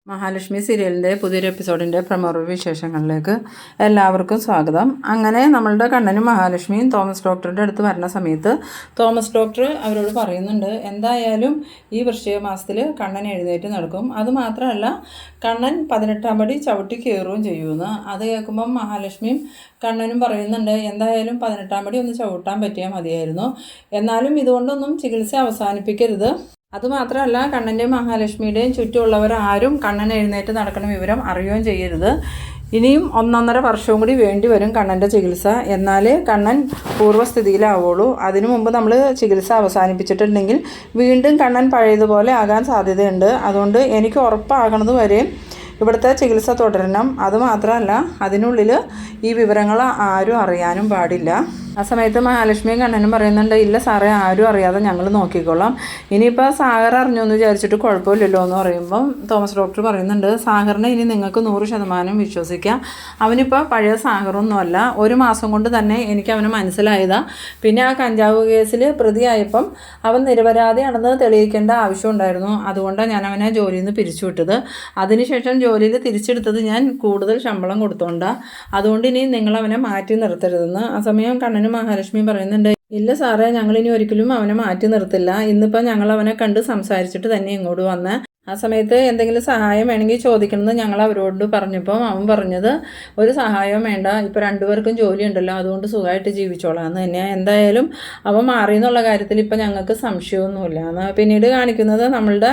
മഹാലക്ഷ്മി സീരിയലിൻ്റെ പുതിയൊരു എപ്പിസോഡിൻ്റെ പ്രമോ വിശേഷങ്ങളിലേക്ക് എല്ലാവർക്കും സ്വാഗതം. അങ്ങനെ നമ്മളുടെ കണ്ണനും മഹാലക്ഷ്മിയും തോമസ് ഡോക്ടറുടെ അടുത്ത് വരുന്ന സമയത്ത് തോമസ് ഡോക്ടർ അവരോട് പറയുന്നുണ്ട്, എന്തായാലും ഈ വൃശ്ചിക മാസത്തിൽ കണ്ണൻ എഴുന്നേറ്റ് നടക്കും, അതുമാത്രമല്ല കണ്ണൻ 18-ാം പടി ചവിട്ടി കയറുകയും ചെയ്യുമെന്ന്. അത് കേൾക്കുമ്പം മഹാലക്ഷ്മിയും കണ്ണനും പറയുന്നുണ്ട്, എന്തായാലും 18-ാം പടി ഒന്ന് ചവിട്ടാൻ പറ്റിയാൽ മതിയായിരുന്നു, എന്നാലും ഇതുകൊണ്ടൊന്നും ചികിത്സ അവസാനിപ്പിക്കരുത്. അതുമാത്രമല്ല കണ്ണൻ്റെയും മഹാലക്ഷ്മിയുടെയും ചുറ്റുമുള്ളവർ ആരും കണ്ണൻ എഴുന്നേറ്റ് നടക്കുന്ന വിവരം അറിയുകയും ചെയ്യരുത്. ഇനിയും 1.5 വർഷവും കൂടി വേണ്ടി വരും കണ്ണൻ്റെ ചികിത്സ, എന്നാലേ കണ്ണൻ പൂർവ്വസ്ഥിതിയിലാവുള്ളൂ. അതിനു മുമ്പ് നമ്മൾ ചികിത്സ അവസാനിപ്പിച്ചിട്ടുണ്ടെങ്കിൽ വീണ്ടും കണ്ണൻ പഴയതുപോലെ ആകാൻ സാധ്യതയുണ്ട്. അതുകൊണ്ട് എനിക്ക് ഉറപ്പാകണത് വരെയും ഇവിടുത്തെ ചികിത്സ തുടരണം. അതുമാത്രമല്ല അതിനുള്ളിൽ ഈ വിവരങ്ങൾ ആരും അറിയാനും പാടില്ല. ആ സമയത്ത് മഹാലക്ഷ്മിയും കണ്ണനും പറയുന്നുണ്ട്, ഇല്ല സാറേ, ആരും അറിയാതെ ഞങ്ങൾ നോക്കിക്കോളാം. ഇനിയിപ്പോൾ സാഗർ അറിഞ്ഞു എന്ന് വിചാരിച്ചിട്ട് കുഴപ്പമില്ലല്ലോ എന്ന് പറയുമ്പം തോമസ് ഡോക്ടർ പറയുന്നുണ്ട്, സാഗറിനെ ഇനി നിങ്ങൾക്ക് 100% വിശ്വസിക്കാം. അവനിപ്പോൾ പഴയ സാഗറൊന്നുമല്ല. 1 മാസം കൊണ്ട് തന്നെ എനിക്ക് അവനെ മനസ്സിലായതാണ്. പിന്നെ ആ കഞ്ചാവ് കേസിൽ പ്രതിയായപ്പം അവൻ നിരപരാധിയാണെന്ന് തെളിയിക്കേണ്ട ആവശ്യമുണ്ടായിരുന്നു. അതുകൊണ്ടാണ് ഞാൻ അവനെ ജോലിയിൽ നിന്ന് പിരിച്ചുവിട്ടത്. അതിനുശേഷം ജോലിയിൽ തിരിച്ചെടുത്തത് ഞാൻ കൂടുതൽ ശമ്പളം കൊടുത്തോണ്ടാണ്. അതുകൊണ്ട് ഇനി നിങ്ങളവനെ മാറ്റി നിർത്തരുതെന്ന്. ആ സമയം കണ്ണനും മഹാലക്ഷ്മി പറയുന്നുണ്ട്, ഇല്ല സാറേ, ഞങ്ങളിനി ഒരിക്കലും അവനെ മാറ്റി നിർത്തില്ല. ഇന്നിപ്പോൾ ഞങ്ങൾ അവനെ കണ്ട് സംസാരിച്ചിട്ട് തന്നെ ഇങ്ങോട്ട് വന്നേ. ആ സമയത്ത് എന്തെങ്കിലും സഹായം വേണമെങ്കിൽ ചോദിക്കണമെന്ന് ഞങ്ങൾ അവരോട് പറഞ്ഞപ്പോൾ അവൻ പറഞ്ഞത്, ഒരു സഹായവും വേണ്ട, ഇപ്പോൾ 2 പേർക്കും ജോലി ഉണ്ടല്ലോ, അതുകൊണ്ട് സുഖമായിട്ട് ജീവിച്ചോളാം എന്ന് തന്നെയാണ്. എന്തായാലും അവൻ മാറി എന്നുള്ള കാര്യത്തിൽ ഇപ്പോൾ ഞങ്ങൾക്ക് സംശയമൊന്നുമില്ല എന്ന്. പിന്നീട് കാണിക്കുന്നത് നമ്മളുടെ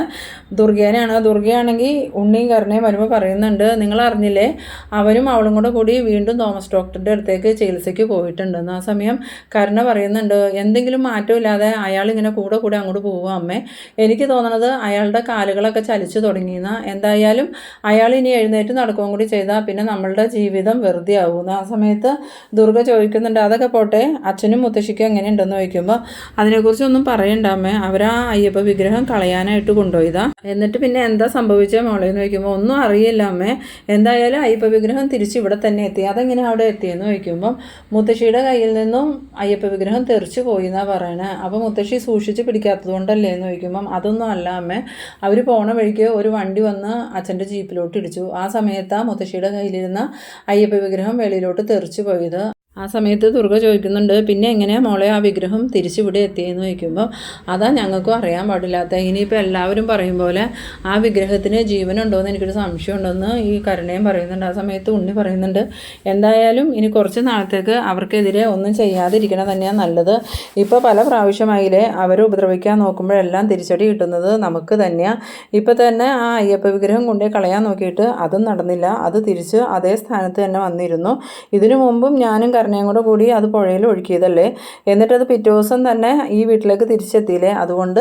ദുർഗേനെയാണ്. ദുർഗയാണെങ്കിൽ ഉണ്ണിയും കരുണയും വരുമ്പോൾ പറയുന്നുണ്ട്, നിങ്ങൾ അറിഞ്ഞില്ലേ, അവനും അവളും കൂടി വീണ്ടും തോമസ് ഡോക്ടറുടെ അടുത്തേക്ക് ചികിത്സയ്ക്ക് പോയിട്ടുണ്ടെന്ന്. ആ സമയം കരുണ പറയുന്നുണ്ട്, എന്തെങ്കിലും മാറ്റമില്ലാതെ അയാളിങ്ങനെ കൂടെ അങ്ങോട്ട് പോവുക അമ്മേ. എനിക്ക് തോന്നണത് അയാളുടെ കാലുകളൊക്കെ ചലിച്ചു തുടങ്ങിയെന്ന. എന്തായാലും അയാൾ ഇനി എഴുന്നേറ്റ് നടക്കുകയും കൂടി ചെയ്താൽ പിന്നെ നമ്മളുടെ ജീവിതം വെറുതെ ആവുമെന്ന്. ആ സമയത്ത് ദുർഗ ചോദിക്കുന്നുണ്ട്, അതൊക്കെ പോട്ടെ, അച്ഛനും മുത്തശ്ശിക്കും എങ്ങനെയുണ്ടെന്ന് ചോദിക്കുമ്പോൾ അതിനെക്കുറിച്ചൊന്നും പറയണ്ടാമേ, അവരാ അയ്യപ്പ വിഗ്രഹം കളയാനായിട്ട് കൊണ്ടുപോയതാ. എന്നിട്ട് പിന്നെ എന്താ സംഭവിച്ചത് മോളെന്ന് ചോദിക്കുമ്പോൾ ഒന്നും അറിയില്ല അമ്മേ, എന്തായാലും അയ്യപ്പ വിഗ്രഹം തിരിച്ച് ഇവിടെ തന്നെ എത്തി. അതെങ്ങനെ അവിടെ എത്തിയെന്ന് ചോദിക്കുമ്പം മുത്തശ്ശിയുടെ കയ്യിൽ നിന്നും അയ്യപ്പ വിഗ്രഹം തെറിച്ച് പോയി എന്നാണ് പറയണേ. അപ്പോൾ മുത്തശ്ശി സൂക്ഷിച്ച് പിടിക്കാത്തത് കൊണ്ടല്ലേ എന്ന് ചോദിക്കുമ്പം അതൊന്നും അല്ല അമ്മേ, അവർ പോണ വഴിക്ക് ഒരു വണ്ടി വന്ന് അച്ഛൻ്റെ ജീപ്പിലോട്ട് ഇടിച്ചു. ആ സമയത്താണ് മുത്തശ്ശിയുടെ കയ്യിലിരുന്ന അയ്യപ്പ വിഗ്രഹം വെളിയിലോട്ട് തെറിച്ച് പോയത്. ആ സമയത്ത് ദുർഗ ചോദിക്കുന്നുണ്ട്, പിന്നെ എങ്ങനെയാണ് മോളെ ആ വിഗ്രഹം തിരിച്ചിവിടെ എത്തിയെന്ന് ചോദിക്കുമ്പോൾ അതാ ഞങ്ങൾക്കും അറിയാൻ പാടില്ലാത്ത. ഇനിയിപ്പോൾ എല്ലാവരും പറയും പോലെ ആ വിഗ്രഹത്തിന് ജീവനുണ്ടോയെന്ന് എനിക്കൊരു സംശയം ഉണ്ടെന്ന് ഈ കരുണയും പറയുന്നുണ്ട്. ആ സമയത്ത് ഉണ്ണി പറയുന്നുണ്ട്, എന്തായാലും ഇനി കുറച്ച് നാളത്തേക്ക് അവർക്കെതിരെ ഒന്നും ചെയ്യാതിരിക്കണം തന്നെയാണ് നല്ലത്. ഇപ്പോൾ പല പ്രാവശ്യമായില്ലേ അവർ ഉപദ്രവിക്കാൻ നോക്കുമ്പോഴെല്ലാം തിരിച്ചടി കിട്ടുന്നത് നമുക്ക് തന്നെയാണ്. ഇപ്പോൾ തന്നെ ആ അയ്യപ്പ വിഗ്രഹം കൊണ്ടേ കളയാൻ നോക്കിയിട്ട് അതും നടന്നില്ല, അത് തിരിച്ച് അതേ സ്ഥാനത്ത് തന്നെ വന്നിരുന്നു. ഇതിനു മുമ്പും ഞാനും കരുണയും കൂടി അത് പുഴയിൽ ഒഴുക്കിയതല്ലേ, എന്നിട്ടത് പിറ്റേ ദിവസം തന്നെ ഈ വീട്ടിലേക്ക് തിരിച്ചെത്തിയില്ലേ. അതുകൊണ്ട്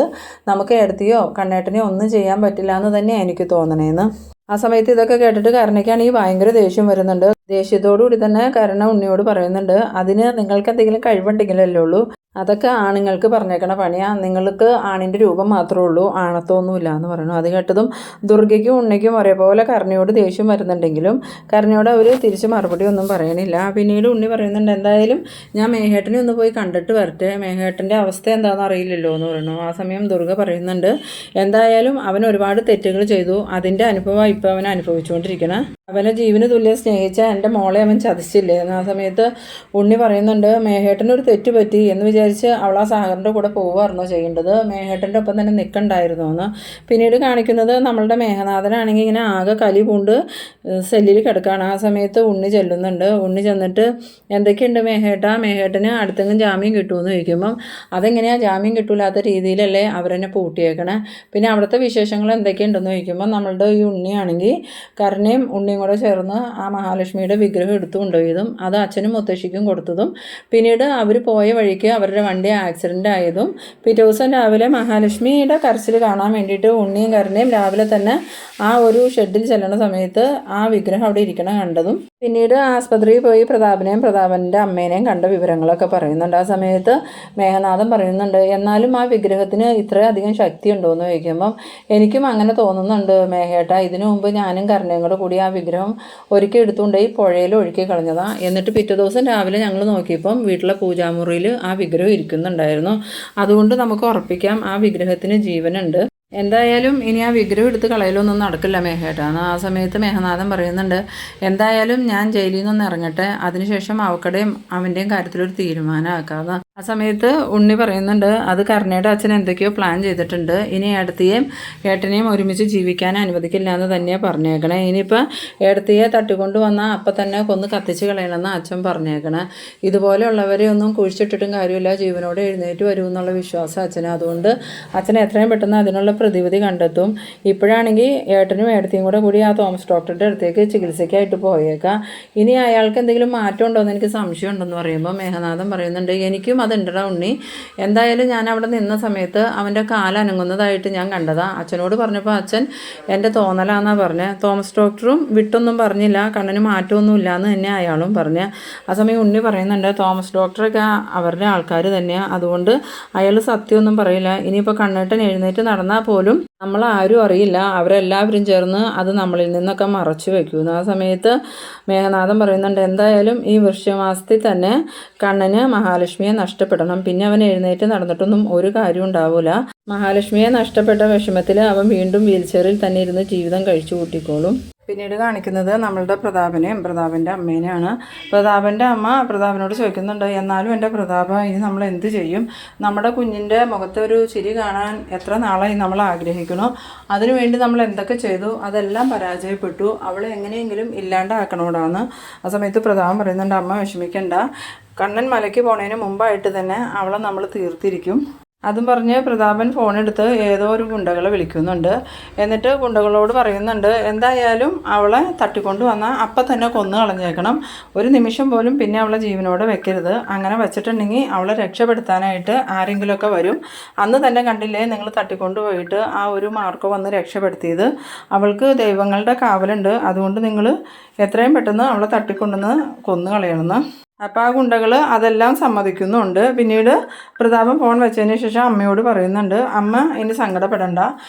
നമുക്ക് ഏടത്തിയോ കണ്ണേട്ടനെയോ ഒന്നും ചെയ്യാൻ പറ്റില്ല എന്ന് തന്നെയാണ് എനിക്ക് തോന്നണേന്ന്. ആ സമയത്ത് ഇതൊക്കെ കേട്ടിട്ട് കരുണയ്ക്കാണെങ്കിൽ ഭയങ്കര ദേഷ്യം വരുന്നുണ്ട്. ദേഷ്യത്തോടുകൂടി തന്നെ കരുണ ഉണ്ണിയോട് പറയുന്നുണ്ട്, അതിന് നിങ്ങൾക്ക് എന്തെങ്കിലും കഴിവുണ്ടെങ്കിലല്ലേ ഉള്ളൂ, അതൊക്കെ ആണുങ്ങൾക്ക് പറഞ്ഞേക്കണ പണിയാണ്, നിങ്ങൾക്ക് ആണിൻ്റെ രൂപം മാത്രമേ ഉള്ളൂ, ആണത്വമൊന്നുമില്ല എന്ന് പറയുന്നു. അത് കേട്ടതും ദുർഗയ്ക്കും ഉണ്ണിക്കും ഒരേപോലെ കരുണയോട് ദേഷ്യം വരുന്നുണ്ടെങ്കിലും കരുണയോട് അവർ തിരിച്ച് മറുപടി ഒന്നും പറയണില്ല. പിന്നീട് ഉണ്ണി പറയുന്നുണ്ട്, എന്തായാലും ഞാൻ മേഹേട്ടനെ ഒന്ന് പോയി കണ്ടിട്ട് വരട്ടെ, മേഹേട്ടൻ്റെ അവസ്ഥ എന്താണെന്ന് അറിയില്ലല്ലോ എന്ന് പറയുന്നു. ആ സമയം ദുർഗ പറയുന്നുണ്ട്, എന്തായാലും അവൻ ഒരുപാട് തെറ്റുകൾ ചെയ്തു, അതിൻ്റെ അനുഭവം ഇപ്പോൾ അവൻ അനുഭവിച്ചുകൊണ്ടിരിക്കണം, അവനെ ജീവന് തുല്യം സ്നേഹിച്ച എൻ്റെ മോളെ അവൻ ചതിച്ചില്ലേ എന്ന്. ആ സമയത്ത് ഉണ്ണി പറയുന്നുണ്ട്, മേഹേട്ടനൊരു തെറ്റ് പറ്റി എന്ന് വിചാരിച്ച് അവൾ ആ സാഗറിൻ്റെ കൂടെ പോവുമായിരുന്നോ ചെയ്യേണ്ടത്, മേഹേട്ടൻ്റെ ഒപ്പം തന്നെ നിൽക്കണ്ടായിരുന്നു എന്ന്. പിന്നീട് കാണിക്കുന്നത് നമ്മളുടെ മേഘനാഥനാണെങ്കിൽ ഇങ്ങനെ ആകെ കലി പൂണ്ട് സെല്ലിൽ കിടക്കുകയാണ്. ആ സമയത്ത് ഉണ്ണി ചെല്ലുന്നുണ്ട്. ഉണ്ണി ചെന്നിട്ട്, എന്തൊക്കെയുണ്ട് മേഹേട്ടന് അടുത്തെങ്കിലും ജാമ്യം കിട്ടുമെന്ന് ചോദിക്കുമ്പം അതെങ്ങനെയാണ് ജാമ്യം കിട്ടൂലാത്ത രീതിയിലല്ലേ അവരെന്നെ പൂട്ടിയേക്കണേ, പിന്നെ അവിടുത്തെ വിശേഷങ്ങൾ എന്തൊക്കെയുണ്ടെന്ന് ചോദിക്കുമ്പോൾ നമ്മളുടെ ഈ ഉണ്ണിയാണെങ്കിൽ കരുണയും ഉണ്ണിയും കൂടെ ചേർന്ന് ആ മഹാലക്ഷ്മിയുടെ വിഗ്രഹം എടുത്തു കൊണ്ടുപോയതും അത് അച്ഛനും മുത്തശ്ശിക്കും കൊടുത്തതും പിന്നീട് അവർ പോയ വഴിക്ക് അവരുടെ വണ്ടി ആക്സിഡൻ്റ് ആയതും പിറ്റേ ദിവസം രാവിലെ മഹാലക്ഷ്മിയുടെ കരച്ചിൽ കാണാൻ വേണ്ടിയിട്ട് ഉണ്ണിയും കരുണയും രാവിലെ തന്നെ ആ ഒരു ഷെഡിൽ ചെല്ലുന്ന സമയത്ത് ആ വിഗ്രഹം അവിടെ ഇരിക്കണം കണ്ടതും പിന്നീട് ആസ്പത്രിയിൽ പോയി പ്രതാപൻ്റെ അമ്മേനെയും കണ്ട വിവരങ്ങളൊക്കെ പറയുന്നുണ്ട്. ആ സമയത്ത് മേഘനാഥൻ പറയുന്നുണ്ട്, എന്നാലും ആ വിഗ്രഹത്തിന് ഇത്രയധികം ശക്തി ഉണ്ടോ എന്ന് ചോദിക്കുമ്പം എനിക്കും അങ്ങനെ തോന്നുന്നുണ്ട് മേഘേട്ട, ഇതിനു മുമ്പ് ഞാനും കരുണയും കൂടി ആ വിഗ്രഹം ഒരിക്കൽ എടുത്തുകൊണ്ടുപോയി പുഴയിൽ ഒഴുക്കി കളഞ്ഞതാണ്. എന്നിട്ട് പിറ്റേ ദിവസം രാവിലെ ഞങ്ങൾ നോക്കിയപ്പം വീട്ടിലെ പൂജാമുറിയിൽ ആ വിഗ്രഹം ഇരിക്കുന്നുണ്ടായിരുന്നു. അതുകൊണ്ട് നമുക്ക് ഉറപ്പിക്കാം ആ വിഗ്രഹത്തിന് ജീവനുണ്ട്. എന്തായാലും ഇനി ആ വിഗ്രഹം എടുത്ത് കളയലൊന്നും നടക്കില്ല മേഘേട്ടാന്ന്. ആ സമയത്ത് മേഘനാഥൻ പറയുന്നുണ്ട്, എന്തായാലും ഞാൻ ജയിലിൽ നിന്നൊന്ന് ഇറങ്ങട്ടെ, അതിനുശേഷം അവക്കടെയും അവൻ്റെയും കാര്യത്തിലൊരു തീരുമാനമാക്കാമെന്ന്. ആ സമയത്ത് ഉണ്ണി പറയുന്നുണ്ട്, അത് കരുണയുടെ അച്ഛൻ എന്തൊക്കെയോ പ്ലാൻ ചെയ്തിട്ടുണ്ട്, ഇനി ഏടത്തിയെയും ഏട്ടനെയും ഒരുമിച്ച് ജീവിക്കാൻ അനുവദിക്കില്ല എന്ന് തന്നെയാണ് പറഞ്ഞേക്കണേ. ഇനിയിപ്പോൾ ഏടത്തിയെ തട്ടിക്കൊണ്ട് വന്നാൽ അപ്പം തന്നെ കൊന്ന് കത്തിച്ച് കളയണമെന്ന് അച്ഛൻ പറഞ്ഞേക്കണേ. ഇതുപോലെയുള്ളവരെ ഒന്നും കുഴിച്ചിട്ടിട്ടും കാര്യമില്ല, ജീവനോടെ എഴുന്നേറ്റ് വരും എന്നുള്ള വിശ്വാസം അച്ഛന്. അതുകൊണ്ട് അച്ഛൻ എത്രയും പെട്ടെന്ന് അതിനുള്ള പ്രതിവിധി കണ്ടെത്തും. ഇപ്പോഴാണെങ്കിൽ ഏട്ടനും ഏടത്തിയും കൂടി ആ തോമസ് ഡോക്ടറുടെ അടുത്തേക്ക് ചികിത്സയ്ക്കായിട്ട് പോയേക്കാം. ഇനി അയാൾക്ക് എന്തെങ്കിലും മാറ്റം ഉണ്ടോ എന്ന് എനിക്ക് സംശയം ഉണ്ടെന്ന് പറയുമ്പോൾ മേഘനാഥൻ പറയുന്നുണ്ട്, എനിക്കും അതുണ്ടടാ ഉണ്ണി. എന്തായാലും ഞാൻ അവിടെ നിന്ന സമയത്ത് അവൻ്റെ കാലനങ്ങുന്നതായിട്ട് ഞാൻ കണ്ടതാ. അച്ഛനോട് പറഞ്ഞപ്പോൾ അച്ഛൻ എൻ്റെ തോന്നലാന്നാണ് പറഞ്ഞത്. തോമസ് ഡോക്ടറും വിട്ടൊന്നും പറഞ്ഞില്ല, കണ്ണിന് മാറ്റമൊന്നും ഇല്ലയെന്ന് തന്നെ അയാളും പറഞ്ഞ്. ആ സമയം ഉണ്ണി പറയുന്നുണ്ട്, തോമസ് ഡോക്ടറൊക്കെ അവരുടെ ആൾക്കാർ തന്നെയാണ്, അതുകൊണ്ട് അയാൾ സത്യമൊന്നും പറയില്ല. ഇനിയിപ്പോൾ കണ്ണേട്ടൻ എഴുന്നേറ്റ് നടന്നാൽ പോലും നമ്മളാരും അറിയില്ല, അവരെല്ലാവരും ചേർന്ന് അത് നമ്മളിൽ നിന്നൊക്കെ മറച്ചു വയ്ക്കുന്നു. ആ സമയത്ത് മേഘനാഥൻ പറയുന്നുണ്ട്, എന്തായാലും ഈ വൃശ്യമാസത്തിൽ തന്നെ കണ്ണന് മഹാലക്ഷ്മിയെ നഷ്ടപ്പെടണം, പിന്നെ അവൻ എഴുന്നേറ്റ് നടന്നിട്ടൊന്നും ഒരു കാര്യം ഉണ്ടാവില്ല. മഹാലക്ഷ്മിയെ നഷ്ടപ്പെട്ട വിഷമത്തിൽ അവൻ വീണ്ടും വീൽചെയറിൽ തന്നെ ഇരുന്ന് ജീവിതം കഴിച്ചു കൂട്ടിക്കോളും. പിന്നീട് കാണിക്കുന്നത് നമ്മളുടെ പ്രതാപനെയും പ്രതാപൻ്റെ അമ്മേനെയാണ്. പ്രതാപൻ്റെ അമ്മ പ്രതാപനോട് ചോദിക്കുന്നുണ്ട്, എന്നാലും എൻ്റെ പ്രതാപ, ഇനി നമ്മൾ എന്ത് ചെയ്യും? നമ്മുടെ കുഞ്ഞിൻ്റെ മുഖത്തെ ഒരു ചിരി കാണാൻ എത്ര നാളായി നമ്മൾ ആഗ്രഹിക്കണോ, അതിനുവേണ്ടി നമ്മൾ എന്തൊക്കെ ചെയ്തു, അതെല്ലാം പരാജയപ്പെട്ടു, അവളെ എങ്ങനെയെങ്കിലും ഇല്ലാണ്ടാക്കണോടാന്ന്. ആ സമയത്ത് പ്രതാപൻ പറയുന്നുണ്ട്, അമ്മ വിഷമിക്കണ്ട, കണ്ണൻ മലയ്ക്ക് പോണതിന് മുമ്പായിട്ട് തന്നെ അവളെ നമ്മൾ തീർത്തിരിക്കും. അതും പറഞ്ഞ് പ്രതാപൻ ഫോണെടുത്ത് ഏതോ ഒരു ഗുണ്ടകളെ വിളിക്കുന്നുണ്ട്. എന്നിട്ട് ഗുണ്ടകളോട് പറയുന്നുണ്ട്, എന്തായാലും അവളെ തട്ടിക്കൊണ്ട് വന്നാൽ അപ്പം തന്നെ കൊന്നു കളഞ്ഞേക്കണം, ഒരു നിമിഷം പോലും പിന്നെ അവളെ ജീവനോടെ വെക്കരുത്. അങ്ങനെ വെച്ചിട്ടുണ്ടെങ്കിൽ അവളെ രക്ഷപ്പെടുത്താനായിട്ട് ആരെങ്കിലുമൊക്കെ വരും. അന്ന് തന്നെ കണ്ടില്ലേ നിങ്ങൾ തട്ടിക്കൊണ്ട് പോയിട്ട് ആ ഒരു മാർക്കോ വന്ന് രക്ഷപ്പെടുത്തിയത്, അവൾക്ക് ദൈവങ്ങളുടെ കാവലുണ്ട്, അതുകൊണ്ട് നിങ്ങൾ എത്രയും പെട്ടെന്ന് അവളെ തട്ടിക്കൊണ്ടുവന്ന് കൊന്നു കളയണമെന്ന്. അപ്പോൾ ആ ഗുണ്ടകൾ അതെല്ലാം സമ്മതിക്കുന്നുണ്ട്. പിന്നീട് പ്രതാപൻ ഫോൺ വെച്ചതിന് ശേഷം അമ്മയോട് പറയുന്നുണ്ട്, അമ്മ ഇനി സങ്കടപ്പെടണ്ട,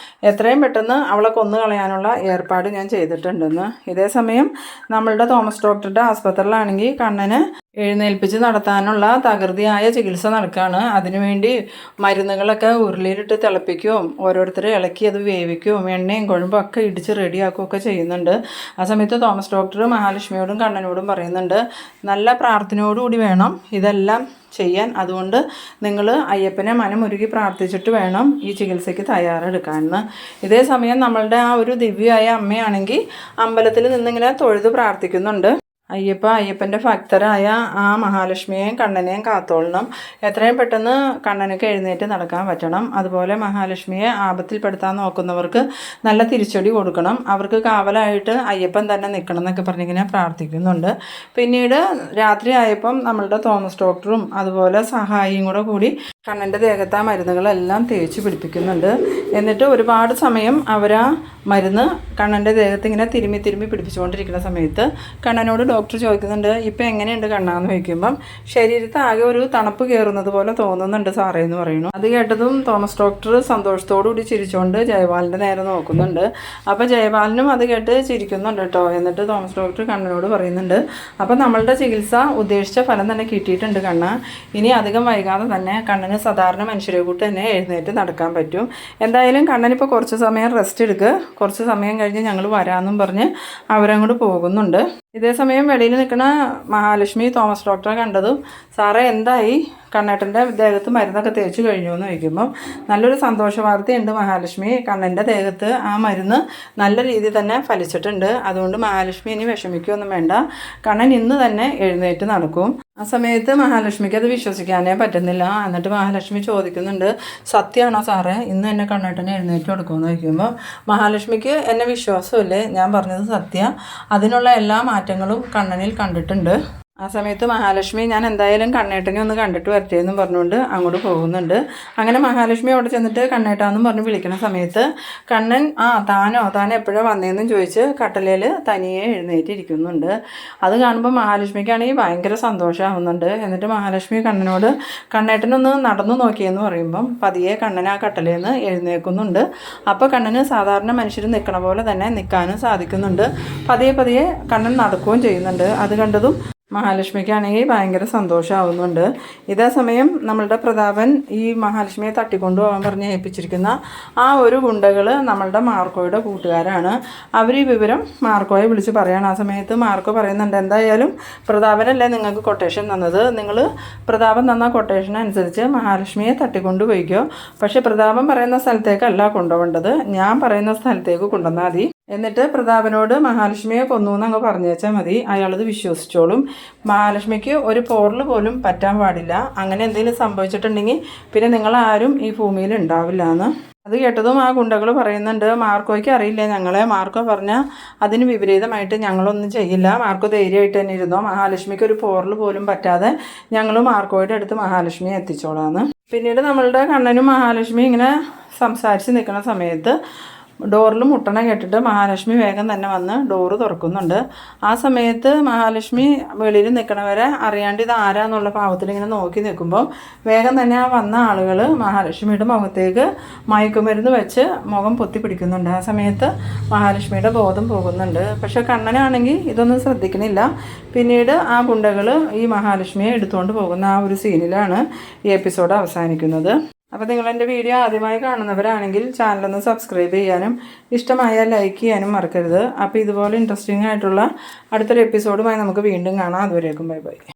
എത്രയും പെട്ടെന്ന് അവളെ കൊന്നു കളയാനുള്ള ഏർപ്പാട് ഞാൻ ചെയ്തിട്ടുണ്ടെന്ന്. ഇതേ സമയം നമ്മളുടെ തോമസ് ഡോക്ടറുടെ ആസ്പത്രിയിലാണെങ്കിൽ കണ്ണന് എഴുന്നേൽപ്പിച്ച് നടത്താനുള്ള തകൃതിയായ ചികിത്സ നടക്കുകയാണ്. അതിനുവേണ്ടി മരുന്നുകളൊക്കെ ഉരുളിയിലിട്ട് തിളപ്പിക്കുകയും ഓരോരുത്തരെ ഇളക്കി അത് വേവിക്കുകയും എണ്ണയും കുഴമ്പും ഒക്കെ ഇടിച്ച് റെഡിയാക്കുകയൊക്കെ ചെയ്യുന്നുണ്ട്. ആ സമയത്ത് തോമസ് ഡോക്ടർ മഹാലക്ഷ്മിയോടും കണ്ണനോടും പറയുന്നുണ്ട്, നല്ല പ്രാർത്ഥനയോടുകൂടി വേണം ഇതെല്ലാം ചെയ്യാൻ, അതുകൊണ്ട് നിങ്ങൾ അയ്യപ്പനെ മനമുരുകി പ്രാർത്ഥിച്ചിട്ട് വേണം ഈ ചികിത്സയ്ക്ക് തയ്യാറെടുക്കാമെന്ന്. ഇതേ സമയം നമ്മളുടെ ആ ഒരു ദിവ്യയായ അമ്മയാണെങ്കിൽ അമ്പലത്തിൽ നിന്നിങ്ങനെ തൊഴുത് പ്രാർത്ഥിക്കുന്നുണ്ട്, അയ്യപ്പൻ്റെ ഭക്തരായ ആ മഹാലക്ഷ്മിയെയും കണ്ണനെയും കാത്തോളണം, എത്രയും പെട്ടെന്ന് കണ്ണനൊക്കെ എഴുന്നേറ്റ് നടക്കാൻ പറ്റണം, അതുപോലെ മഹാലക്ഷ്മിയെ ആപത്തിൽപ്പെടുത്താൻ നോക്കുന്നവർക്ക് നല്ല തിരിച്ചടി കൊടുക്കണം, അവർക്ക് കാവലായിട്ട് അയ്യപ്പൻ തന്നെ നിൽക്കണം എന്നൊക്കെ പറഞ്ഞിങ്ങനെ പ്രാർത്ഥിക്കുന്നുണ്ട്. പിന്നീട് രാത്രി ആയപ്പം നമ്മളുടെ തോമസ് ഡോക്ടറും അതുപോലെ സഹായിയും കൂടി കണ്ണൻ്റെ ദേഹത്ത് ആ മരുന്നുകളെല്ലാം തേച്ച് പിടിപ്പിക്കുന്നുണ്ട്. എന്നിട്ട് ഒരുപാട് സമയം അവരാ മരുന്ന് കണ്ണൻ്റെ ദേഹത്ത് ഇങ്ങനെ തിരുമ്മി പിടിപ്പിച്ചുകൊണ്ടിരിക്കുന്ന സമയത്ത് കണ്ണനോട് ഡോക്ടർ ചോദിക്കുന്നുണ്ട്, ഇപ്പം എങ്ങനെയുണ്ട് കണ്ണാന്ന് ചോദിക്കുമ്പം ശരീരത്ത് ആകെ ഒരു തണുപ്പ് കയറുന്നത് പോലെ തോന്നുന്നുണ്ട് സാറേ എന്ന് പറയുന്നു. അത് കേട്ടതും തോമസ് ഡോക്ടർ സന്തോഷത്തോടു കൂടി ചിരിച്ചുകൊണ്ട് ജയപാലിൻ്റെ നേരെ നോക്കുന്നുണ്ട്. അപ്പോൾ ജയപാലിനും അത് കേട്ട് ചിരിക്കുന്നുണ്ട് കേട്ടോ. എന്നിട്ട് തോമസ് ഡോക്ടർ കണ്ണനോട് പറയുന്നുണ്ട്, അപ്പം നമ്മളുടെ ചികിത്സ ഉദ്ദേശിച്ച ഫലം തന്നെ കിട്ടിയിട്ടുണ്ട് കണ്ണ, ഇനി അധികം വൈകാതെ തന്നെ കണ്ണന് സാധാരണ മനുഷ്യരെ കൂട്ട് തന്നെ എഴുന്നേറ്റ് നടക്കാൻ പറ്റും. എന്തായാലും കണ്ണനിപ്പോൾ കുറച്ച് സമയം റെസ്റ്റ് എടുക്കുക, കുറച്ച് സമയം കഴിഞ്ഞ് ഞങ്ങൾ വരാമെന്നും പറഞ്ഞ് അവരങ്ങോട്ട് പോകുന്നുണ്ട്. ഇതേ സമയം വെളിയിൽ നിൽക്കുന്ന മഹാലക്ഷ്മി തോമസ് ഡോക്ടറെ കണ്ടതും, സാറേ എന്തായി, കണ്ണേട്ടൻ്റെ ദേഹത്ത് മരുന്നൊക്കെ തേച്ച് കഴിഞ്ഞു എന്ന് ചോദിക്കുമ്പം നല്ലൊരു സന്തോഷ വാർത്തയുണ്ട് മഹാലക്ഷ്മി, കണ്ണൻ്റെ ദേഹത്ത് ആ മരുന്ന് നല്ല രീതിയിൽ തന്നെ ഫലിച്ചിട്ടുണ്ട്, അതുകൊണ്ട് മഹാലക്ഷ്മി ഇനി വിഷമിക്കുകയൊന്നും വേണ്ട, കണ്ണൻ ഇന്ന് തന്നെ എഴുന്നേറ്റ് നടക്കും. ആ സമയത്ത് മഹാലക്ഷ്മിക്ക് അത് വിശ്വസിക്കാനേ പറ്റുന്നില്ല. എന്നിട്ട് മഹാലക്ഷ്മി ചോദിക്കുന്നുണ്ട്, സത്യമാണോ സാറേ ഇന്ന് എന്നെ കണ്ണേട്ടനെ എഴുന്നേറ്റ് കൊടുക്കുമെന്ന് ചോദിക്കുമ്പോൾ മഹാലക്ഷ്മിക്ക് എന്നെ വിശ്വാസമില്ലേ, ഞാൻ പറഞ്ഞത് സത്യം, അതിനുള്ള എല്ലാ മാറ്റങ്ങളും കണ്ണനിൽ കണ്ടിട്ടുണ്ട്. ആ സമയത്ത് മഹാലക്ഷ്മി ഞാൻ എന്തായാലും കണ്ണേട്ടനെ ഒന്ന് കണ്ടിട്ട് വരട്ടെ എന്നും പറഞ്ഞുകൊണ്ട് അങ്ങോട്ട് പോകുന്നുണ്ട്. അങ്ങനെ മഹാലക്ഷ്മി അവിടെ ചെന്നിട്ട് കണ്ണേട്ടാന്നും പറഞ്ഞ് വിളിക്കുന്ന സമയത്ത് കണ്ണൻ താൻ എപ്പോഴാണ് വന്നതെന്നും ചോദിച്ച് കട്ടലയിൽ തനിയെ എഴുന്നേറ്റിരിക്കുന്നുണ്ട്. അത് കാണുമ്പോൾ മഹാലക്ഷ്മിക്കാണെങ്കിൽ ഭയങ്കര സന്തോഷമാവുന്നുണ്ട്. എന്നിട്ട് മഹാലക്ഷ്മി കണ്ണനോട് കണ്ണേട്ടനൊന്ന് നടന്നു നോക്കിയെന്ന് പറയുമ്പം പതിയെ കണ്ണൻ ആ കട്ടലയിൽ നിന്ന് എഴുന്നേൽക്കുന്നുണ്ട്. അപ്പോൾ കണ്ണന് സാധാരണ മനുഷ്യർ നിൽക്കണ പോലെ തന്നെ നിൽക്കാനും സാധിക്കുന്നുണ്ട്. പതിയെ കണ്ണൻ നടക്കുകയും ചെയ്യുന്നുണ്ട്. അത് കണ്ടതും മഹാലക്ഷ്മിക്കാണെങ്കിൽ ഭയങ്കര സന്തോഷമാവുന്നുണ്ട്. ഇതേ സമയം നമ്മളുടെ പ്രതാപൻ ഈ മഹാലക്ഷ്മിയെ തട്ടിക്കൊണ്ടുപോകാൻ പറഞ്ഞ് ഏൽപ്പിച്ചിരിക്കുന്ന ആ ഒരു ഗുണ്ടകൾ നമ്മളുടെ മാർക്കോയുടെ കൂട്ടുകാരാണ്. അവർ ഈ വിവരം മാർക്കോയെ വിളിച്ച് പറയാണ്. ആ സമയത്ത് മാർക്കോ പറയുന്നുണ്ട്, എന്തായാലും പ്രതാപനല്ലേ നിങ്ങൾക്ക് കൊട്ടേഷൻ തന്നത്, നിങ്ങൾ പ്രതാപൻ തന്ന കൊട്ടേഷൻ അനുസരിച്ച് മഹാലക്ഷ്മിയെ തട്ടിക്കൊണ്ടുപോയിക്കോ. പക്ഷേ പ്രതാപൻ പറയുന്ന സ്ഥലത്തേക്കല്ല കൊണ്ടുപോകേണ്ടത്, ഞാൻ പറയുന്ന സ്ഥലത്തേക്ക് കൊണ്ടുവന്നാൽ മതി. എന്നിട്ട് പ്രതാപനോട് മഹാലക്ഷ്മിയെ കൊന്നു എന്നങ്ങ് പറഞ്ഞു വെച്ചാൽ മതി, അയാളത് വിശ്വസിച്ചോളും. മഹാലക്ഷ്മിക്ക് ഒരു പോറൽ പോലും പറ്റാൻ പാടില്ല. അങ്ങനെ എന്തെങ്കിലും സംഭവിച്ചിട്ടുണ്ടെങ്കിൽ പിന്നെ നിങ്ങളാരും ഈ ഭൂമിയിൽ ഉണ്ടാവില്ല എന്ന്. അത് കേട്ടതും ആ ഗുണ്ടകൾ പറയുന്നുണ്ട്, മാർക്കോയ്ക്ക് അറിയില്ല ഞങ്ങളെ. മാർക്കോ പറഞ്ഞാൽ അതിന് വിപരീതമായിട്ട് ഞങ്ങളൊന്നും ചെയ്യില്ല, മാർക്കോ ധൈര്യമായിട്ട് തന്നെ ഇരുന്നോ, മഹാലക്ഷ്മിക്ക് ഒരു പോറൽ പോലും പറ്റാതെ ഞങ്ങൾ മാർക്കോയുടെ അടുത്ത് മഹാലക്ഷ്മിയെ എത്തിച്ചോളാന്ന്. പിന്നീട് നമ്മളുടെ കണ്ണനും മഹാലക്ഷ്മി ഇങ്ങനെ സംസാരിച്ച് നിൽക്കുന്ന സമയത്ത് ഡോറിൽ മുട്ടണ കേട്ടിട്ട് മഹാലക്ഷ്മി വേഗം തന്നെ വന്ന് ഡോറ് തുറക്കുന്നുണ്ട്. ആ സമയത്ത് മഹാലക്ഷ്മി വെളിയിൽ നിൽക്കണവരെ അറിയാണ്ട് ഇത് ആരാന്നുള്ള ഭാവത്തിൽ ഇങ്ങനെ നോക്കി നിൽക്കുമ്പോൾ വേഗം തന്നെ ആ വന്ന ആളുകൾ മഹാലക്ഷ്മിയുടെ മുഖത്തേക്ക് മയക്കുമരുന്ന് വെച്ച് മുഖം പൊത്തി പിടിക്കുന്നുണ്ട്. ആ സമയത്ത് മഹാലക്ഷ്മിയുടെ ബോധം പോകുന്നുണ്ട്. പക്ഷെ കണ്ണനാണെങ്കിൽ ഇതൊന്നും ശ്രദ്ധിക്കണില്ല. പിന്നീട് ആ ഗുണ്ടകൾ ഈ മഹാലക്ഷ്മിയെ എടുത്തുകൊണ്ട് പോകുന്ന ആ ഒരു സീനിലാണ് ഈ എപ്പിസോഡ് അവസാനിക്കുന്നത്. അപ്പോൾ നിങ്ങളെൻ്റെ വീഡിയോ ആദ്യമായി കാണുന്നവരാണെങ്കിൽ ചാനലൊന്ന് സബ്സ്ക്രൈബ് ചെയ്യാനും ഇഷ്ടമായാൽ ലൈക്ക് ചെയ്യാനും മറക്കരുത്. അപ്പോൾ ഇതുപോലെ ഇൻട്രസ്റ്റിംഗ് ആയിട്ടുള്ള അടുത്തൊരു എപ്പിസോഡുമായി നമുക്ക് വീണ്ടും കാണാം. അതുവരേക്കും ബൈ ബൈ.